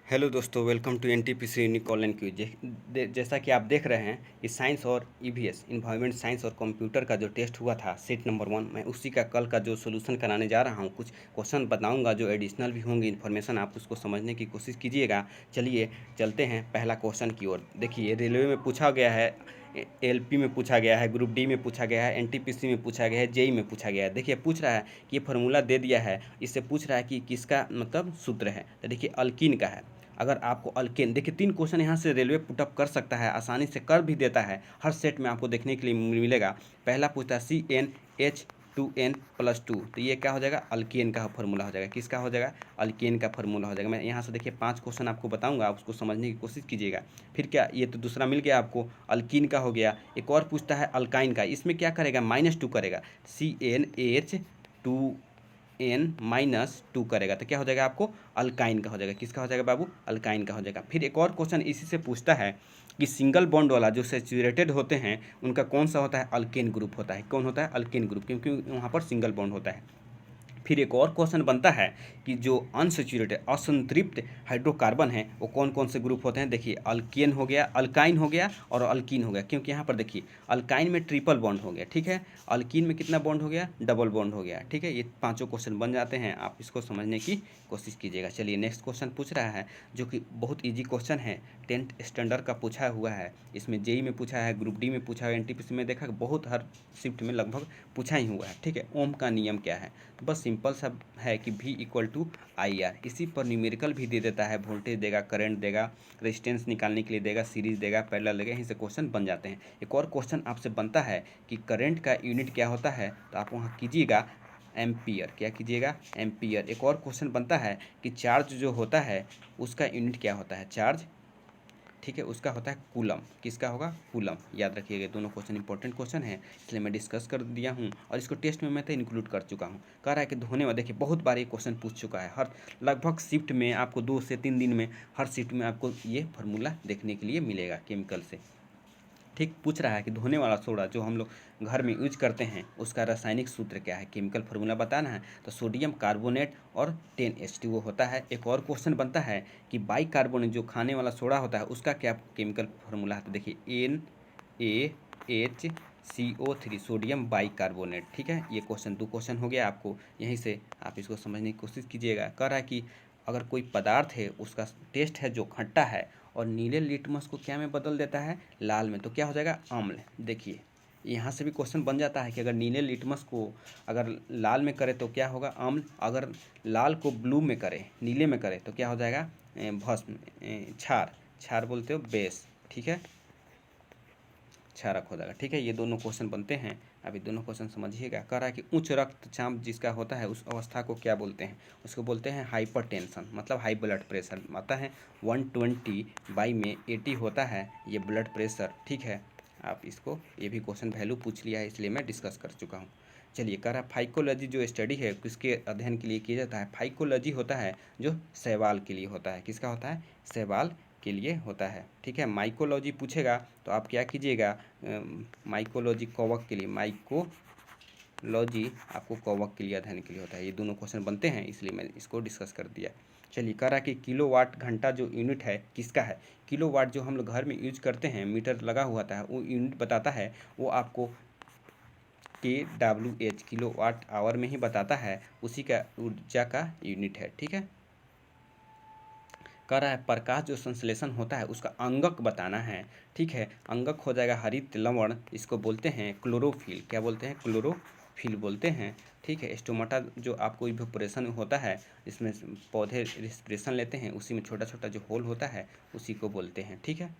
Hello दोस्तों, welcome to NTPC unique online quiz. जैसा कि आप देख रहे हैं कि साइंस और ईवीएस इन्वायरमेंट साइंस और कंप्यूटर का जो टेस्ट हुआ था सेट नंबर 1, मैं उसी का कल का जो सोल्यूशन कराने जा रहा हूं। कुछ क्वेश्चन बताऊंगा जो एडिशनल भी होंगे, इन्फॉर्मेशन आप उसको समझने की कोशिश कीजिएगा। चलिए चलते हैं पहला क्वेश्चन की ओर। देखिए, रेलवे में पूछा गया है, एलपी में पूछा गया है, ग्रुप डी में पूछा गया है, एनटीपीसी में पूछा गया है, जेई में पूछा गया है। देखिए पूछ रहा है कि ये फार्मूला दे दिया है, इससे पूछ रहा है कि किसका मतलब सूत्र है। तो देखिए अल्कीन का है। अगर आपको अल्केन, देखिए 3 क्वेश्चन यहाँ से रेलवे पुटअप कर सकता है, आसानी से कर भी देता है। हर सेट में आपको देखने के लिए मिलेगा। पहला पूछता है CnH2n+2, तो ये क्या हो जाएगा? अल्केन का फार्मूला हो जाएगा। किसका हो जाएगा? अल्केन का फार्मूला हो जाएगा। मैं यहाँ से देखिए 5 क्वेश्चन आपको बताऊंगा, आप उसको समझने की कोशिश कीजिएगा। फिर क्या, ये तो दूसरा मिल गया आपको, अल्कीन का हो गया। एक और पूछता है अल्काइन का, इसमें क्या करेगा? -2 करेगा, CnH2n-2 करेगा, तो क्या हो जाएगा आपको? अल्काइन का हो जाएगा। किसका हो जाएगा बाबू? अल्काइन का हो जाएगा। फिर एक और क्वेश्चन इसी से पूछता है कि सिंगल बॉन्ड वाला जो सैचुरेटेड होते हैं उनका कौन सा होता है? अल्केन ग्रुप होता है। कौन होता है? अल्केन ग्रुप, क्योंकि वहाँ पर सिंगल बॉन्ड होता है। फिर एक और क्वेश्चन बनता है कि जो अनसैचुरेटेड असंतृप्त हाइड्रोकार्बन है वो कौन कौन से ग्रुप होते हैं? देखिए अल्केन हो गया, अल्काइन हो गया और अल्कीन हो गया। क्योंकि यहाँ पर देखिए अल्काइन में ट्रिपल बॉन्ड हो गया, ठीक है। अल्कीन में कितना बॉन्ड हो गया? डबल बॉन्ड हो गया, ठीक है। ये पांचों क्वेश्चन बन जाते हैं, आप इसको समझने की कोशिश कीजिएगा। चलिए नेक्स्ट क्वेश्चन पूछ रहा है जो कि बहुत ईजी क्वेश्चन है, 10th स्टैंडर्ड का पूछा हुआ है। इसमें जेई में पूछा है, ग्रुप डी में पूछा है, एनटीपीसी में देखा बहुत हर शिफ्ट में लगभग पूछा ही हुआ है, ठीक है। ओम का नियम क्या है? तो बस सिंपल सा है कि V=IR। इसी पर न्यूमेरिकल भी दे देता है, वोल्टेज देगा, करंट देगा, रेजिस्टेंस निकालने के लिए देगा, सीरीज देगा, पैरेलल देगा। यहीं से क्वेश्चन बन जाते हैं। एक और क्वेश्चन आपसे बनता है कि करंट का यूनिट क्या होता है, तो आप वहाँ कीजिएगा एम्पियर। क्या कीजिएगा? एम्पियर। एक और क्वेश्चन बनता है कि चार्ज जो होता है उसका यूनिट क्या होता है? चार्ज, ठीक है, उसका होता है कूलम। किसका होगा? कूलम। याद रखिएगा, दोनों क्वेश्चन इंपॉर्टेंट क्वेश्चन है, इसलिए मैं डिस्कस कर दिया हूँ और इसको टेस्ट में मैं तो इंक्लूड कर चुका हूँ। कह रहा है कि धोने में, देखिए बहुत बार ये क्वेश्चन पूछ चुका है, हर लगभग शिफ्ट में आपको 2 से 3 दिन में हर शिफ्ट में आपको ये फार्मूला देखने के लिए मिलेगा केमिकल से। ठीक, पूछ रहा है कि धोने वाला सोडा जो हम लोग घर में यूज करते हैं उसका रासायनिक सूत्र क्या है? केमिकल फार्मूला बताना है, तो सोडियम कार्बोनेट और 10H2O होता है। एक और क्वेश्चन बनता है कि बाइकार्बोनेट जो खाने वाला सोडा होता है उसका क्या केमिकल फार्मूला है? तो देखिए NaHCO3, सोडियम बाइकार्बोनेट, ठीक है। ये क्वेश्चन 2 क्वेश्चन हो गया आपको, यहीं से आप इसको समझने की कोशिश कीजिएगा। कह रहा है कि अगर कोई पदार्थ है उसका टेस्ट है जो खट्टा है और नीले लिटमस को क्या में बदल देता है? लाल में, तो क्या हो जाएगा? अम्ल। देखिए यहाँ से भी क्वेश्चन बन जाता है कि अगर नीले लिटमस को अगर लाल में करे तो क्या होगा? अम्ल। अगर लाल को ब्लू में करे, नीले में करे, तो क्या हो जाएगा? भस्म, क्षार। क्षार बोलते हो बेस, ठीक है, क्षारक हो जाएगा, ठीक है। ये दोनों क्वेश्चन बनते हैं, अभी दोनों क्वेश्चन समझिएगा। कह रहा है कि उच्च रक्तचाप जिसका होता है उस अवस्था को क्या बोलते हैं? उसको बोलते हैं हाइपरटेंशन, मतलब हाई ब्लड प्रेशर आता है। 120/80 होता है ये ब्लड प्रेशर, ठीक है। आप इसको, ये भी क्वेश्चन वैल्यू पूछ लिया है इसलिए मैं डिस्कस कर चुका हूँ। चलिए, कह रहा है फाइकोलॉजी जो स्टडी है किसके अध्ययन के लिए किया जाता है? फाइकोलॉजी होता है जो शैवाल के लिए होता है। किसका होता है? शैवाल के लिए होता है, ठीक है। माइकोलॉजी पूछेगा तो आप क्या कीजिएगा? माइकोलॉजी कवक के लिए, माइकोलॉजी आपको कवक के लिए अध्ययन के लिए होता है। ये दोनों क्वेश्चन बनते हैं इसलिए मैं इसको डिस्कस कर दिया। चलिए, कह रहा है कि किलोवाट घंटा जो यूनिट है किसका है? किलोवाट जो हम लोग घर में यूज करते हैं, मीटर लगा हुआ था, वो यूनिट बताता है, वो आपको kWh किलोवाट आवर में ही बताता है, उसी का ऊर्जा का यूनिट है, ठीक है। कह रहा है प्रकाश जो संश्लेषण होता है उसका अंगक बताना है, ठीक है। अंगक हो जाएगा हरित लवण, इसको बोलते हैं क्लोरोफिल। क्या बोलते हैं? क्लोरोफिल बोलते हैं, ठीक है। स्टोमाटा जो आपको इवेपोरेशन होता है, इसमें पौधे रिस्पिरेशन लेते हैं, उसी में छोटा छोटा जो होल होता है उसी को बोलते हैं, ठीक है।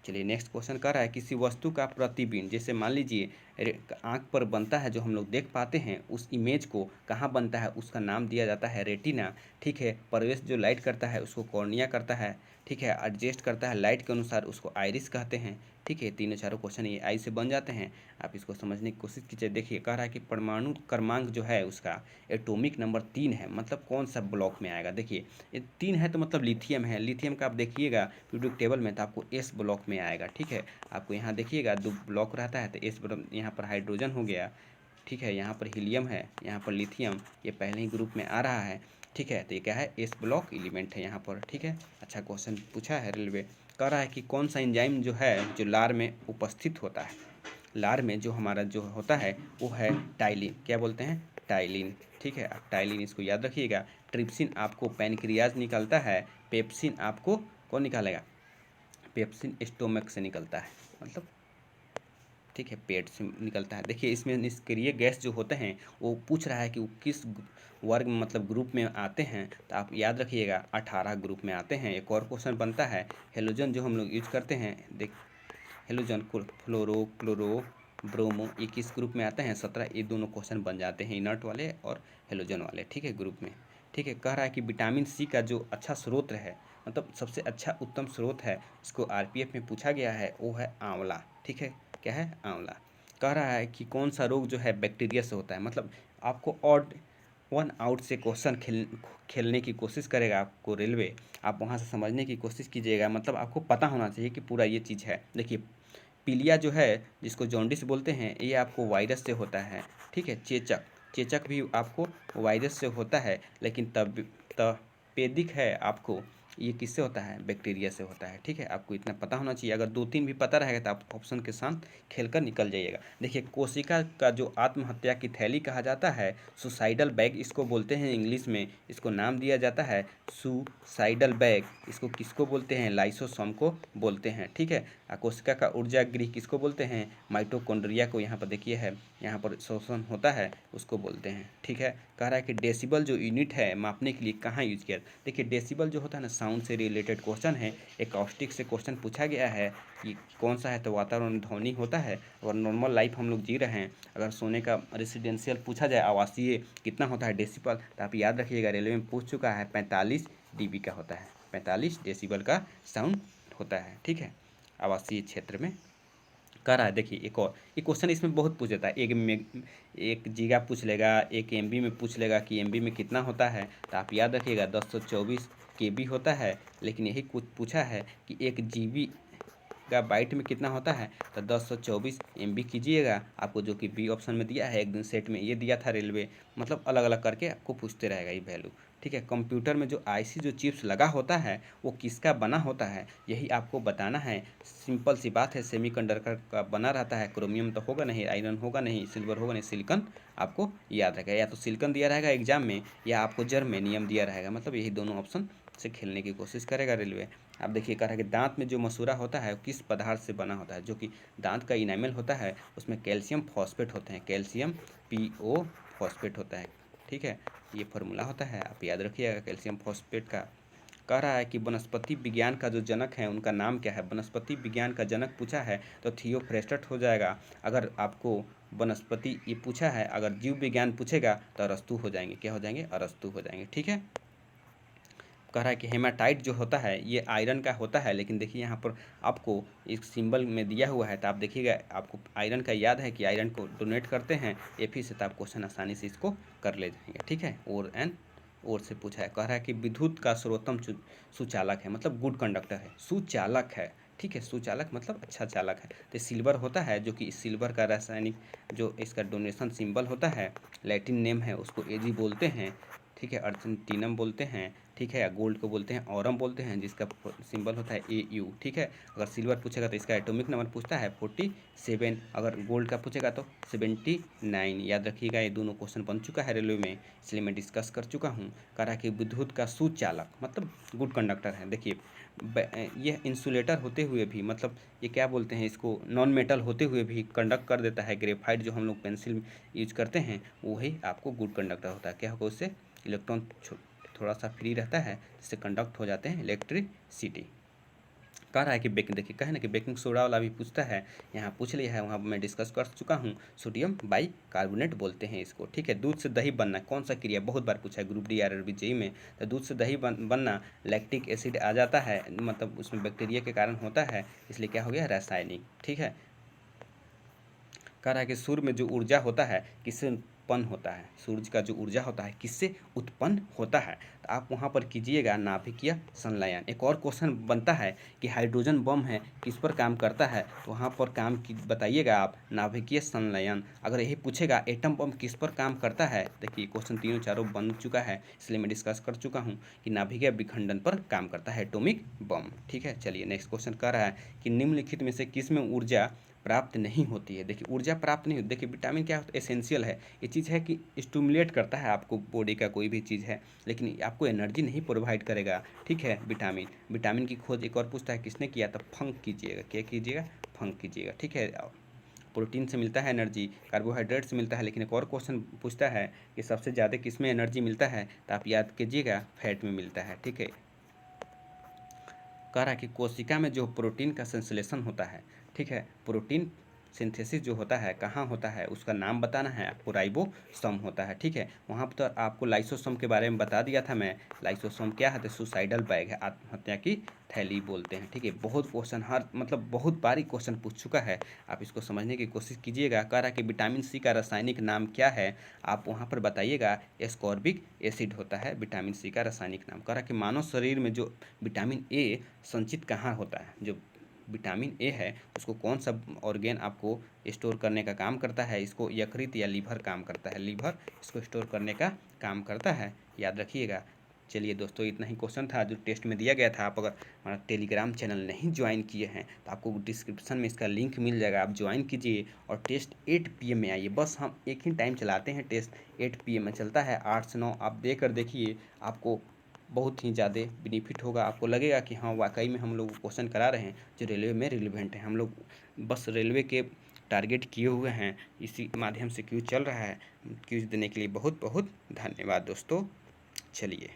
चलिए नेक्स्ट क्वेश्चन कर रहा है किसी वस्तु का प्रतिबिंब, जैसे मान लीजिए आँख पर बनता है जो हम लोग देख पाते हैं, उस इमेज को कहाँ बनता है उसका नाम दिया जाता है रेटिना, ठीक है। प्रवेश जो लाइट करता है उसको कॉर्निया करता है, ठीक है। एडजस्ट करता है लाइट के अनुसार उसको आइरिस कहते हैं, ठीक है। तीनों चारों क्वेश्चन ये आई से बन जाते हैं, आप इसको समझने की कोशिश कीजिए। देखिए कह रहा है कि परमाणु क्रमांक जो है उसका एटॉमिक नंबर 3 है, मतलब कौन सा ब्लॉक में आएगा? देखिए ये 3 है तो मतलब लिथियम है। लिथियम का आप देखिएगा पीरियोडिक टेबल में तो आपको एस ब्लॉक में आएगा, ठीक है। आपको यहाँ देखिएगा 2 ब्लॉक रहता है तो एस ब्लॉक, यहाँ पर हाइड्रोजन हो गया, ठीक है। यहाँ पर हीलियम है, यहाँ पर लिथियम, ये पहले ही ग्रुप में आ रहा है। ठीक है। तो ये क्या है, एस ब्लॉक एलिमेंट है यहाँ पर। ठीक है, अच्छा क्वेश्चन पूछा है रेलवे। कह रहा है कि कौन सा एंजाइम जो है जो लार में उपस्थित होता है। लार में जो हमारा जो होता है वो है टाइलिन। क्या बोलते हैं, टाइलिन। ठीक है, आप टाइलिन इसको याद रखिएगा। ट्रिप्सिन आपको पैनक्रियाज निकलता है, पेप्सिन आपको कौन निकालेगा, पेप्सिन स्टोमक से निकलता है, मतलब ठीक है पेट से निकलता है। देखिए इसमें निष्क्रिय गैस जो होते हैं वो पूछ रहा है कि वो किस वर्ग मतलब ग्रुप में आते हैं। तो आप याद रखिएगा 18 ग्रुप में आते हैं। एक और क्वेश्चन बनता है, हेलोजन जो हम लोग यूज करते हैं, देख हेलोजन फ्लोरो क्लोरो ब्रोमो, ये किस ग्रुप में आते हैं, 17। ये दोनों क्वेश्चन बन जाते हैं, इनर्ट वाले और हेलोजन वाले। ठीक है, ग्रुप में। ठीक है, कह रहा है कि विटामिन सी का जो अच्छा स्रोत है, मतलब सबसे अच्छा उत्तम स्रोत है, इसको आरपीएफ में पूछा गया है, वो है आंवला। ठीक है, क्या है, आंवला। कह रहा है कि कौन सा रोग जो है बैक्टीरिया से होता है, मतलब आपको ऑड वन आउट से क्वेश्चन खेलने की कोशिश करेगा आपको रेलवे, आप वहाँ से समझने की कोशिश कीजिएगा, मतलब आपको पता होना चाहिए कि पूरा ये चीज़ है। देखिए पीलिया जो है जिसको जॉन्डिस बोलते हैं, ये आपको वायरस से होता है। ठीक है, चेचक, चेचक भी आपको वायरस से होता है, लेकिन तब तपेदिक है आपको, ये किससे होता है, बैक्टीरिया से होता है। ठीक है, आपको इतना पता होना चाहिए। अगर 2-3 भी पता रहेगा तो आप ऑप्शन के साथ खेलकर निकल जाइएगा। देखिए कोशिका का जो आत्महत्या की थैली कहा जाता है, सुसाइडल बैग इसको बोलते हैं इंग्लिश में, इसको नाम दिया जाता है सुसाइडल बैग। इसको किसको बोलते हैं, लाइसोसोम को बोलते हैं। ठीक है, कोशिका का ऊर्जा गृह किसको बोलते हैं, माइटोकॉन्ड्रिया को, यहाँ पर देखिए है, यहाँ पर शोषण होता है उसको बोलते हैं। ठीक है, कह रहा है कि डेसिबल जो यूनिट है मापने के लिए कहाँ यूज किया। देखिए डेसिबल जो होता है ना, साउंड से रिलेटेड क्वेश्चन है, एकॉस्टिक से क्वेश्चन पूछा गया है कि कौन सा है, तो वातावरण ध्वनि होता है। और नॉर्मल लाइफ हम लोग जी रहे हैं, अगर सोने का रेसिडेंशियल पूछा जाए आवासीय कितना होता है डेसिबल, तो आप याद रखिएगा रेलवे में पूछ चुका है 45 dB का होता है, 45 डेसिबल का साउंड होता है। ठीक है, आवासीय क्षेत्र में। कर रहा है, देखिए एक और, ये क्वेश्चन इसमें बहुत पूछ लेता है, एक जीगा पूछ लेगा, एक एमबी में पूछ लेगा कि एमबी में कितना होता है। तो आप याद रखिएगा 1024 केबी होता है, लेकिन यही कुछ पूछा है कि 1 जीबी का बाइट में कितना होता है, तो 1024 MB कीजिएगा। आपको जो कि बी ऑप्शन में दिया है, एक दिन सेट में ये दिया था रेलवे, मतलब अलग अलग करके आपको पूछते रहेगा ये वैल्यू। ठीक है, कंप्यूटर में जो आईसी जो चिप्स लगा होता है वो किसका बना होता है, यही आपको बताना है। सिंपल सी बात है, सेमीकंडक्टर का बना रहता है, क्रोमियम तो होगा नहीं, आयरन होगा नहीं, सिल्वर होगा नहीं, सिलिकॉन आपको याद रहेगा। या तो सिलिकॉन दिया रहेगा एग्जाम में, या आपको जर्मेनियम दिया रहेगा, मतलब यही दोनों ऑप्शन से खेलने की कोशिश करेगा रेलवे। आप देखिए कह रहा है कि दांत में जो मसूड़ा होता है वो किस पदार्थ से बना होता है, जो कि दांत का इनामेल होता है उसमें कैल्शियम फॉस्फेट होते हैं, कैल्शियम PO फॉस्फेट होता है। ठीक है, ये फार्मूला होता है, आप याद रखिएगा कैल्शियम फॉस्फेट का। कह रहा है कि वनस्पति विज्ञान का जो जनक है उनका नाम क्या है, वनस्पति विज्ञान का जनक पूछा है तो थियोफ्रेस्टस हो जाएगा। अगर आपको वनस्पति ये पूछा है, अगर जीव विज्ञान पूछेगा तो अरस्तु हो जाएंगे, क्या हो जाएंगे, अरस्तु हो जाएंगे। ठीक है, कह रहा है कि हेमाटाइट जो होता है ये आयरन का होता है, लेकिन देखिए यहाँ पर आपको एक सिंबल में दिया हुआ है, तो आप देखिएगा आपको आयरन का याद है कि आयरन को डोनेट करते हैं एफी से, तो आप क्वेश्चन आसानी से इसको कर ले जाएंगे। ठीक है, और से पूछा है। कह रहा है कि विद्युत का सर्वोत्तम सुचालक है, मतलब गुड कंडक्टर है, सुचालक है। ठीक है, सुचालक मतलब अच्छा चालक है। तो सिल्वर होता है, जो कि सिल्वर का रासायनिक जो इसका डोनेशन सिंबल होता है, लैटिन नेम है, उसको एजी बोलते हैं। ठीक है, अर्जेंटीनम बोलते हैं। ठीक है, गोल्ड को बोलते हैं ऑरम बोलते हैं, जिसका सिंबल होता है AU। ठीक है, अगर सिल्वर पूछेगा तो इसका एटॉमिक नंबर पूछता है 47, अगर गोल्ड का पूछेगा तो 79। याद रखिएगा, ये दोनों क्वेश्चन बन चुका है रेलवे में, इसलिए मैं डिस्कस कर चुका हूँ। कह रहा है कि विद्युत का सुचालक मतलब गुड कंडक्टर है। देखिए ये इंसुलेटर होते हुए भी, मतलब ये क्या बोलते हैं इसको, नॉन मेटल होते हुए भी कंडक्ट कर देता है। ग्रेफाइट जो हम लोग पेंसिल यूज करते हैं वही आपको गुड कंडक्टर होता है। क्या होगा, उससे इलेक्ट्रॉन थोड़ा सा फ्री रहता है, जिससे कंडक्ट हो जाते हैं इलेक्ट्रिसिटी। कह रहा है कि देखिए कहे ना कि बेकिंग सोडा वाला भी पूछता है, यहाँ पूछ लिया है, वहाँ मैं डिस्कस कर चुका हूँ, सोडियम बाइकार्बोनेट बोलते हैं इसको। ठीक है, दूध से दही बनना कौन सा क्रिया, बहुत बार पूछा है ग्रुप डी RRB JEE में। तो दूध से दही बनना लैक्टिक एसिड आ जाता है, मतलब उसमें बैक्टीरिया के कारण होता है, इसलिए क्या हो गया, रासायनिक। ठीक है, कह रहा है कि सूर्य में जो ऊर्जा होता है किससे उत्पन्न होता है, सूरज का जो ऊर्जा होता है किससे उत्पन्न होता है। तो आप वहाँ पर कीजिएगा नाभिकीय संलयन। एक और क्वेश्चन बनता है कि हाइड्रोजन बम है किस पर काम करता है, तो वहाँ पर काम की बताइएगा आप नाभिकीय संलयन। अगर यही पूछेगा एटम बम किस पर काम करता है, देखिए क्वेश्चन तीनों चारों बन चुका है, इसलिए मैं डिस्कस कर चुका हूँ कि नाभिकीय विखंडन पर काम करता है एटॉमिक बम। ठीक है, चलिए नेक्स्ट क्वेश्चन कह रहा है कि निम्नलिखित में से किस में ऊर्जा प्राप्त नहीं होती है। देखिए ऊर्जा प्राप्त नहीं होती, देखिए विटामिन क्या होता है, एसेंशियल है, ये चीज़ है कि स्टिमुलेट करता है आपको, बॉडी का कोई भी चीज़ है, लेकिन आपको एनर्जी नहीं प्रोवाइड करेगा। ठीक है, विटामिन की खोज एक और पूछता है किसने किया, तो फंक कीजिएगा, क्या कीजिएगा, फंक कीजिएगा। ठीक है, प्रोटीन से मिलता है एनर्जी, कार्बोहाइड्रेट से मिलता है, लेकिन एक और क्वेश्चन पूछता है कि सबसे ज़्यादा किस में एनर्जी मिलता है, तो आप याद कीजिएगा फैट में मिलता है। ठीक है, कह रहा है कि कोशिका में जो प्रोटीन का संश्लेषण होता है, ठीक है, प्रोटीन सिंथेसिस जो होता है कहाँ होता है, उसका नाम बताना है आपको, राइबोसोम होता है। ठीक है, वहाँ पर तो आपको लाइसोसोम के बारे में बता दिया था मैं। लाइसोसोम क्या है, तो सुसाइडल बैग है, आत्महत्या की थैली बोलते हैं। ठीक है, बहुत क्वेश्चन, हर मतलब बहुत बारी क्वेश्चन पूछ चुका है, आप इसको समझने की कोशिश कीजिएगा। कह रहा है कि विटामिन सी का रासायनिक नाम क्या है, आप वहाँ पर बताइएगा एस्कॉर्बिक एसिड होता है विटामिन सी का रासायनिक नाम। कह रहा है कि मानव शरीर में जो विटामिन ए संचित कहाँ होता है, जो विटामिन ए है उसको कौन सा ऑर्गेन आपको स्टोर करने का काम करता है, इसको यकृत या लीवर काम करता है, लीवर इसको स्टोर करने का काम करता है, याद रखिएगा। चलिए दोस्तों, इतना ही क्वेश्चन था जो टेस्ट में दिया गया था। आप अगर हमारा टेलीग्राम चैनल नहीं ज्वाइन किए हैं तो आपको डिस्क्रिप्शन में इसका लिंक मिल जाएगा, आप ज्वाइन कीजिए और टेस्ट 8 PM में आइए। बस हम एक ही टाइम चलाते हैं, टेस्ट 8 PM में चलता है, 8 से 9 आप देकर देखिए, आपको बहुत ही ज़्यादा बेनिफिट होगा। आपको लगेगा कि हाँ वाकई में हम लोग क्वेश्चन करा रहे हैं जो रेलवे में रिलेवेंट है। हम लोग बस रेलवे के टारगेट किए हुए हैं, इसी माध्यम से क्यूज चल रहा है। क्यूज देने के लिए बहुत बहुत धन्यवाद दोस्तों। चलिए।